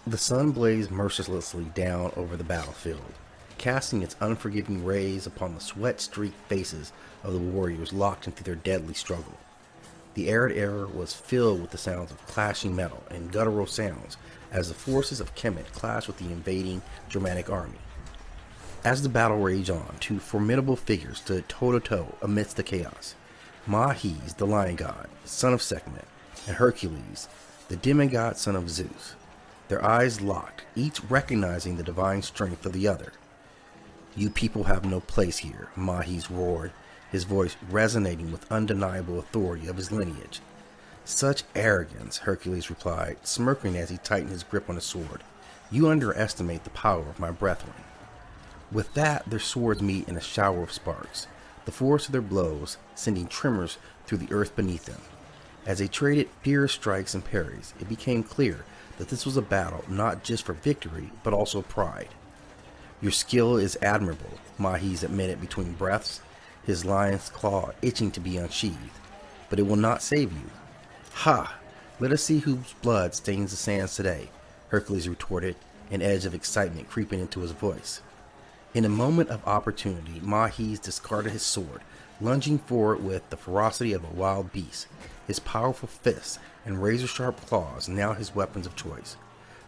The sun blazed mercilessly down over the battlefield, casting its unforgiving rays upon the sweat-streaked faces of the warriors locked into their deadly struggle. The arid air was filled with the sounds of clashing metal and guttural sounds as the forces of Kemet clashed with the invading Germanic army. As the battle raged on, two formidable figures stood toe-to-toe amidst the chaos. Mahes, the lion god, son of Sekhmet, and Hercules, the demigod son of Zeus. Their eyes locked, each recognizing the divine strength of the other. "You people have no place here," Mahes roared, his voice resonating with undeniable authority of his lineage. "Such arrogance," Hercules replied, smirking as he tightened his grip on his sword. "You underestimate the power of my brethren." With that, their swords meet in a shower of sparks, the force of their blows sending tremors through the earth beneath them. As they traded fierce strikes and parries, it became clear that this was a battle not just for victory, but also pride. "Your skill is admirable," Mahes admitted between breaths, his lion's claw itching to be unsheathed, "but it will not save you." "Ha! Let us see whose blood stains the sands today," Hercules retorted, an edge of excitement creeping into his voice. In a moment of opportunity, Mahes discarded his sword, lunging forward with the ferocity of a wild beast, his powerful fists and razor-sharp claws now his weapons of choice.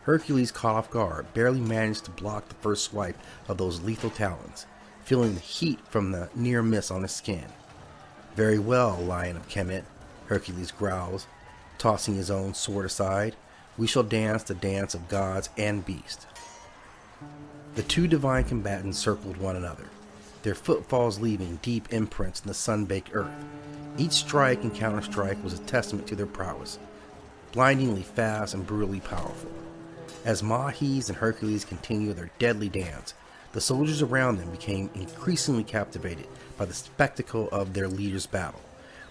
Hercules, caught off guard, barely managed to block the first swipe of those lethal talons, feeling the heat from the near miss on his skin. "Very well, Lion of Kemet," Hercules growls, tossing his own sword aside. "We shall dance the dance of gods and beasts." The two divine combatants circled one another, their footfalls leaving deep imprints in the sun-baked earth. Each strike and counter-strike was a testament to their prowess, blindingly fast and brutally powerful. As Mahes and Hercules continued their deadly dance, the soldiers around them became increasingly captivated by the spectacle of their leaders' battle.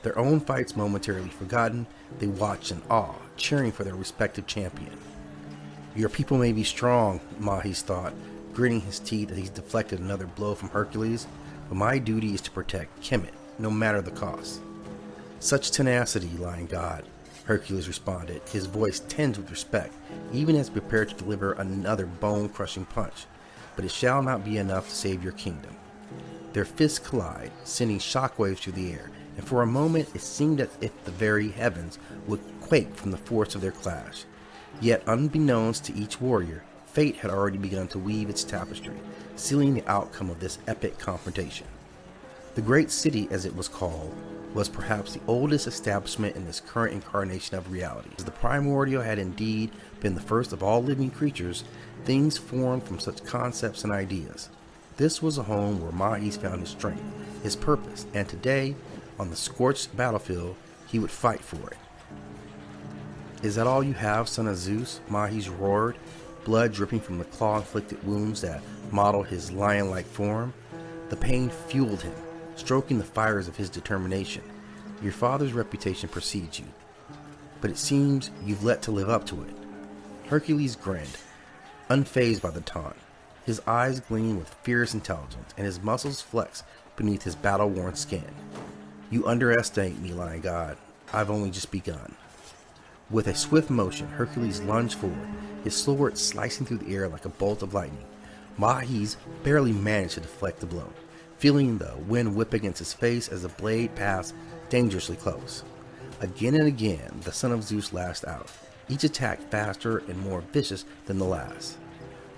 Their own fights momentarily forgotten, they watched in awe, cheering for their respective champion. "Your people may be strong," Mahes thought, gritting his teeth as he deflected another blow from Hercules, "but my duty is to protect Kemet, no matter the cost." "Such tenacity, lion god," Hercules responded, his voice tinged with respect, even as he prepared to deliver another bone-crushing punch. "But it shall not be enough to save your kingdom." Their fists collide, sending shockwaves through the air, and for a moment it seemed as if the very heavens would quake from the force of their clash. Yet, unbeknownst to each warrior, fate had already begun to weave its tapestry, sealing the outcome of this epic confrontation. The great city, as it was called, was perhaps the oldest establishment in this current incarnation of reality. As the primordial had indeed been the first of all living creatures, things formed from such concepts and ideas. This was a home where Mahes found his strength, his purpose, and today, on the scorched battlefield, he would fight for it. "Is that all you have, son of Zeus?" Mahes roared, blood dripping from the claw-inflicted wounds that modeled his lion-like form. The pain fueled him, stroking the fires of his determination. "Your father's reputation precedes you, but it seems you've let to live up to it." Hercules grinned, unfazed by the taunt. His eyes gleamed with fierce intelligence, and his muscles flexed beneath his battle-worn skin. "You underestimate me, lion god. I've only just begun." With a swift motion, Hercules lunged forward, his sword slicing through the air like a bolt of lightning. Mahes barely managed to deflect the blow, feeling the wind whip against his face as the blade passed dangerously close. Again and again, the son of Zeus lashed out, each attack faster and more vicious than the last.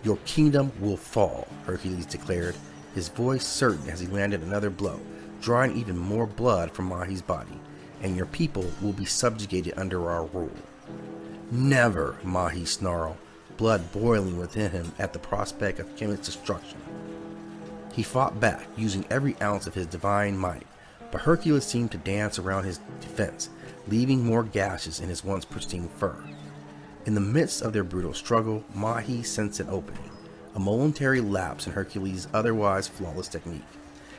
"Your kingdom will fall," Hercules declared, his voice certain as he landed another blow, drawing even more blood from Mahes' body, "and your people will be subjugated under our rule." "Never," Mahes snarled, blood boiling within him at the prospect of Kemet's destruction. He fought back, using every ounce of his divine might, but Hercules seemed to dance around his defense, leaving more gashes in his once pristine fur. In the midst of their brutal struggle, Mahes sensed an opening, a momentary lapse in Hercules' otherwise flawless technique.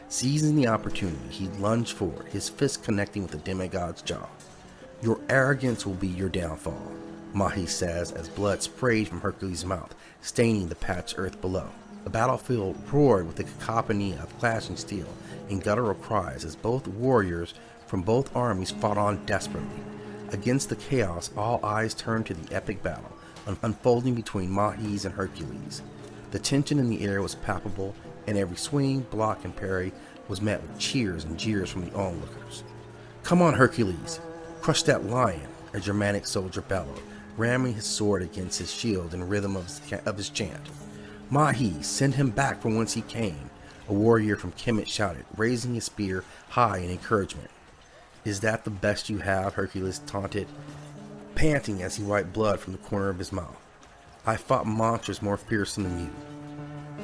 Seizing the opportunity, he lunged forward, his fist connecting with the demigod's jaw. "Your arrogance will be your downfall," Mahes says as blood sprayed from Hercules' mouth, staining the patched earth below. The battlefield roared with a cacophony of clashing steel and guttural cries as both warriors from both armies fought on desperately. Against the chaos, all eyes turned to the epic battle unfolding between Mahes and Hercules. The tension in the air was palpable, and every swing, block, and parry was met with cheers and jeers from the onlookers. "Come on, Hercules! Crush that lion!" a Germanic soldier bellowed, ramming his sword against his shield in rhythm of his chant. "Mahi, send him back from whence he came," a warrior from Kemet shouted, raising his spear high in encouragement. "Is that the best you have?" Hercules taunted, panting as he wiped blood from the corner of his mouth. "I fought monsters more fearsome than you."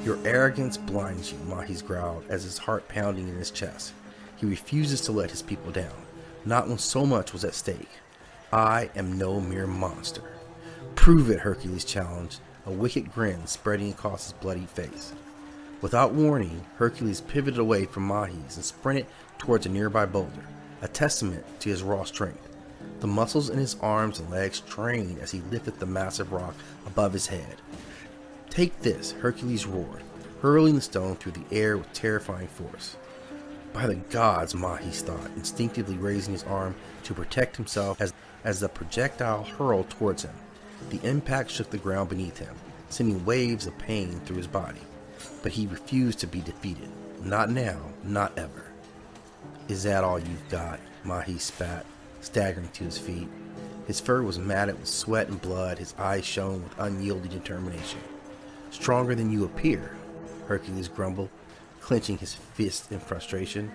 "Your arrogance blinds you," Mahes growled, as his heart pounding in his chest. He refuses to let his people down, not when so much was at stake. "I am no mere monster." "Prove it," Hercules challenged, a wicked grin spreading across his bloody face. Without warning, Hercules pivoted away from Mahes and sprinted towards a nearby boulder, a testament to his raw strength. The muscles in his arms and legs strained as he lifted the massive rock above his head. "Take this," Hercules roared, hurling the stone through the air with terrifying force. By the gods, Mahes thought, instinctively raising his arm to protect himself as the projectile hurled towards him. The impact shook the ground beneath him, sending waves of pain through his body. But he refused to be defeated. Not now, not ever. "Is that all you've got?" Mahes spat, staggering to his feet. His fur was matted with sweat and blood, his eyes shone with unyielding determination. "Stronger than you appear," Hercules grumbled, clenching his fist in frustration.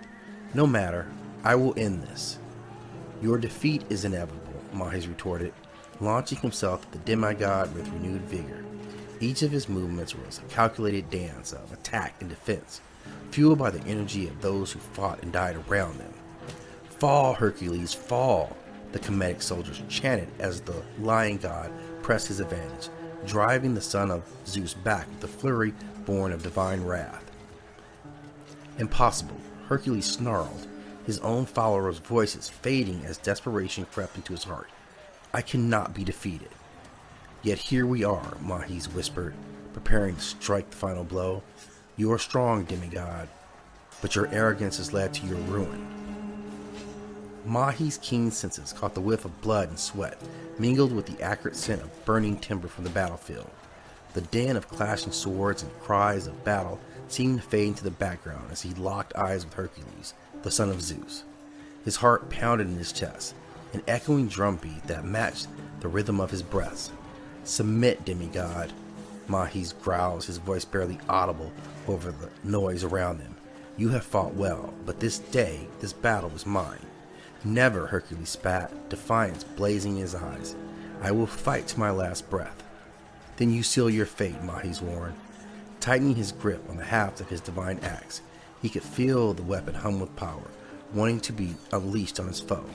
"No matter, I will end this." "Your defeat is inevitable," Mahes retorted, launching himself at the demigod with renewed vigor. Each of his movements was a calculated dance of attack and defense, fueled by the energy of those who fought and died around them. "Fall, Hercules, fall!" the Kemetic soldiers chanted as the lion god pressed his advantage, driving the son of Zeus back with a flurry born of divine wrath. "Impossible," Hercules snarled, his own followers' voices fading as desperation crept into his heart. "I cannot be defeated." "Yet here we are," Mahes whispered, preparing to strike the final blow. "You are strong, demigod, but your arrogance has led to your ruin." Mahes' keen senses caught the whiff of blood and sweat, mingled with the acrid scent of burning timber from the battlefield. The din of clashing swords and cries of battle seemed to fade into the background as he locked eyes with Hercules, the son of Zeus. His heart pounded in his chest, an echoing drumbeat that matched the rhythm of his breaths. "Submit, demigod," Mahes growls, his voice barely audible over the noise around them. "You have fought well, but this battle is mine." "Never," Hercules spat, defiance blazing in his eyes. "I will fight to my last breath." "Then you seal your fate," Mahes warned. Tightening his grip on the haft of his divine axe, he could feel the weapon hum with power, wanting to be unleashed on his foe.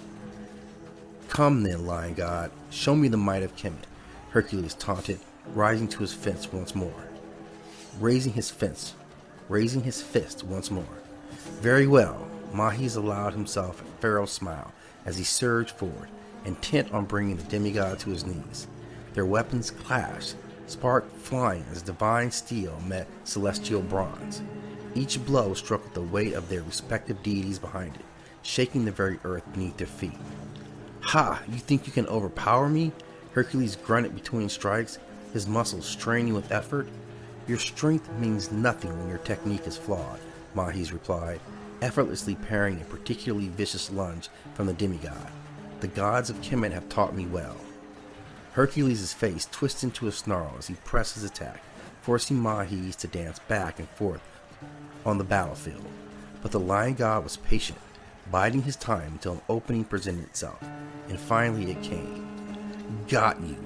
"Come then, lion god, show me the might of Kemet," Hercules taunted, rising to his fist once more. Raising his fist once more. "Very well." Mahes allowed himself a feral smile as he surged forward, intent on bringing the demigod to his knees. Their weapons clashed, spark flying as divine steel met celestial bronze. Each blow struck with the weight of their respective deities behind it, shaking the very earth beneath their feet. "Ha! You think you can overpower me?" Hercules grunted between strikes, his muscles straining with effort. "Your strength means nothing when your technique is flawed," Mahes replied, effortlessly parrying a particularly vicious lunge from the demigod. "The gods of Kemet have taught me well." Hercules' face twisted into a snarl as he pressed his attack, forcing Mahes to dance back and forth on the battlefield. But the lion god was patient, biding his time until an opening presented itself, and finally it came. "Got you!"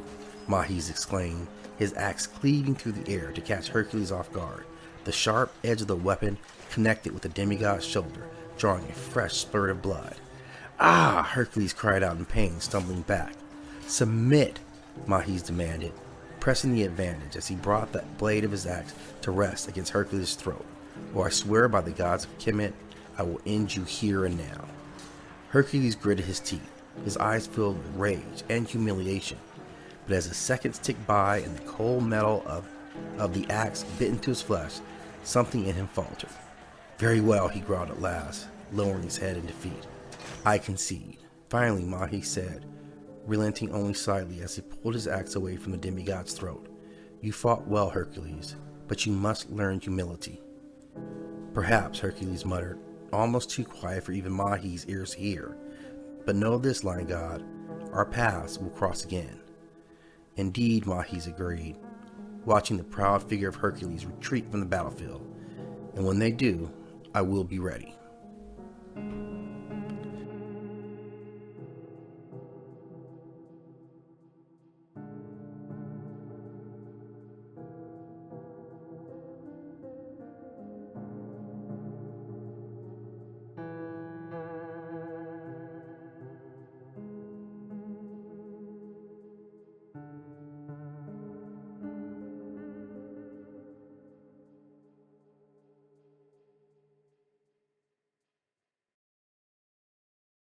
Mahes exclaimed, his axe cleaving through the air to catch Hercules off guard. The sharp edge of the weapon connected with the demigod's shoulder, drawing a fresh spurt of blood. "Ah!" Hercules cried out in pain, stumbling back. "Submit!" Mahes demanded, pressing the advantage as he brought the blade of his axe to rest against Hercules' throat. "Or I swear by the gods of Kemet, I will end you here and now." Hercules gritted his teeth, his eyes filled with rage and humiliation. But as the seconds ticked by and the cold metal of the axe bit into his flesh, something in him faltered. "Very well," he growled at last, lowering his head in defeat. "I concede." Finally, Mahi said, relenting only slightly as he pulled his axe away from the demigod's throat. "You fought well, Hercules, but you must learn humility." "Perhaps," Hercules muttered, almost too quiet for even Mahi's ears to hear. "But know this, Lion God, our paths will cross again." "Indeed," Mahes agreed, watching the proud figure of Hercules retreat from the battlefield. "And when they do, I will be ready."